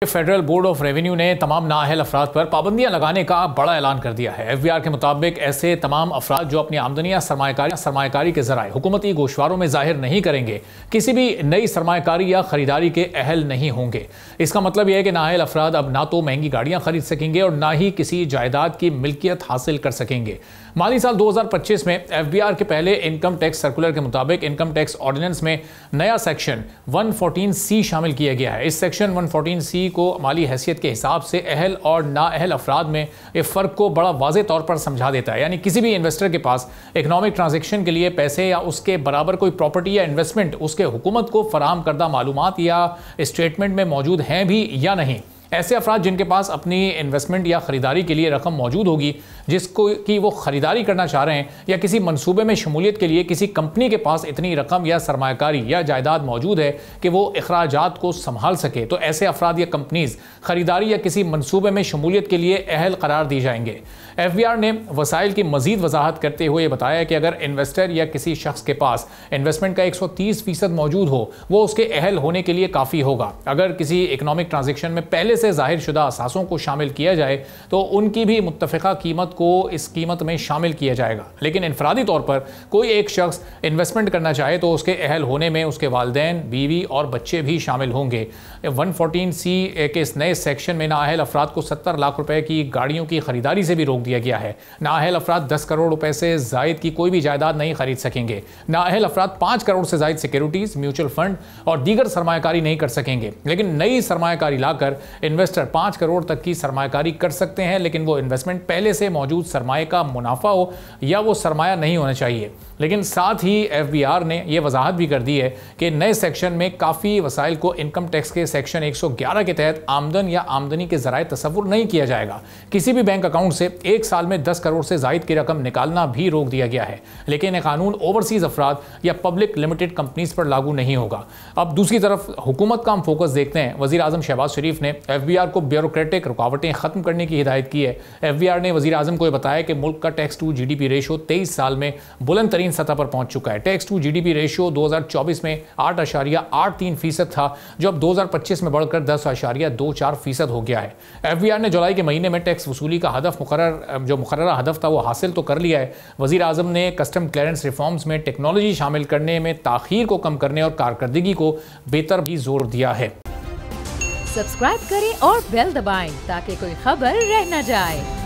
Federal board of revenue ने तमाम नाअहल अफराद पर पाबंदियां लगाने का बड़ा ऐलान कर दिया है। एफबीआर के मुताबिक ऐसे तमाम अफराद जो अपनी आमदनी या सरमायाकारी के जराए हुकूमती गोशवारों में जाहिर नहीं करेंगे, किसी भी नई सरमायाकारी या खरीदारी के अहल नहीं होंगे। इसका मतलब यह है कि नाअहल अफराद अब ना तो महंगी गाड़ियां खरीद सकेंगे और ना ही किसी जायदाद की मिल्कियत हासिल कर सकेंगे। माली साल 2025 में एफबीआर के पहले इनकम टैक्स सर्कुलर के मुताबिक इनकम टैक्स ऑर्डिनेंस में नया सेक्शन 114C शामिल किया गया है। इस सेक्शन 114C को माली हैसियत के हिसाब से अहल और नाअहल अफराद में इस फ़र्क को बड़ा वाज़े तौर पर समझा देता है। यानी किसी भी इन्वेस्टर के पास इकनॉमिक ट्रांजेक्शन के लिए पैसे या उसके बराबर कोई प्रॉपर्टी या इन्वेस्टमेंट उसके हुकूमत को फराहम करदा मालूमात या स्टेटमेंट में मौजूद हैं भी या नहीं, ऐसे अफराद जिनके पास अपनी इन्वेस्टमेंट या ख़रीदारी के लिए रकम मौजूद होगी जिसको कि वो ख़रीदारी करना चाह रहे हैं, या किसी मंसूबे में शमूलियत के लिए किसी कंपनी के पास इतनी रकम या सरमायाकारी या जायदाद मौजूद है कि वो अखराजात को संभाल सके, तो ऐसे अफराद या कंपनीज ख़रीदारी या किसी मंसूबे में शमूलियत के लिए अहल करार दी जाएंगे। एफबीआर ने वसाइल की मजीद वजाहत करते हुए बताया कि अगर इन्वेस्टर या किसी शख्स के पास इन्वेस्टमेंट का 130% मौजूद हो, वो उसके अहल होने के लिए काफ़ी होगा। अगर किसी इकनॉमिक ट्रांजेक्शन में पहले से जाहिर शुदा असासों को शामिल किया जाए तो उनकी भी मुत्तफ़िका कीमत को इस कीमत में शामिल किया जाएगा। लेकिन इनफरादी तौर पर कोई एक शख्स इन्वेस्टमेंट करना चाहे तो उसके अहल होने में उसके वालिदैन, बीवी और बच्चे भी शामिल होंगे। 114C के इस नए सेक्शन में नाअहल अफराद को 70 लाख रुपए की गाड़ियों की खरीदारी से भी रोक दिया गया है। नाअहल अफराद 10 करोड़ रुपए से जायद की कोई भी जायदाद नहीं खरीद सकेंगे। नाअहल अफराद 5 करोड़ से जायद सिक्योरिटीज, म्यूचुअल फंड और दीगर सरमायाकारी नहीं कर सकेंगे। लेकिन नई सरमायाकारी लाकर इन्वेस्टर 5 करोड़ तक की सरमायाकारी कर सकते हैं, लेकिन वो इन्वेस्टमेंट पहले से मौजूद सरमाए का मुनाफा हो या वो सरमाया नहीं होना चाहिए। लेकिन साथ ही एफबीआर ने यह वजाहत भी कर दी है कि नए सेक्शन में काफ़ी वसाइल को इनकम टैक्स के सेक्शन 111 के तहत आमदन या आमदनी के जराए तसव्वुर नहीं किया जाएगा। किसी भी बैंक अकाउंट से एक साल में 10 करोड़ से जायद की रकम निकालना भी रोक दिया गया है। लेकिन यह कानून ओवरसीज अफराद या पब्लिक लिमिटेड कंपनीज पर लागू नहीं होगा। अब दूसरी तरफ हुकूमत का हम फोकस देखते हैं। वज़ीर आज़म शहबाज शरीफ ने एफबीआर को ब्यूरोक्रेटिक रुकावटें खत्म करने की हिदायत की है। एफबीआर ने वज़ीर आज़म को बताया कि मुल्क का टैक्स टू जीडीपी रेशो 23 साल में बुलंद तरीन सतह पर पहुंच चुका है। टैक्स टू जीडीपी रेशो 2024 में 8.83% था, जो अब 2025 में बढ़कर 10.24% हो गया है। एफबीआर ने जुलाई के महीने में टैक्स वसूली का हदफ मुकर्ररा हदफ था वो हासिल तो कर लिया है। वज़ीर आज़म ने कस्टम क्लियरेंस रिफॉर्म्स में टेक्नोलॉजी शामिल करने में ताख़ीर को कम करने और कारकर्दगी को बेहतर भी जोर दिया है। सब्सक्राइब करें और बेल दबाएं ताकि कोई खबर रह न जाए।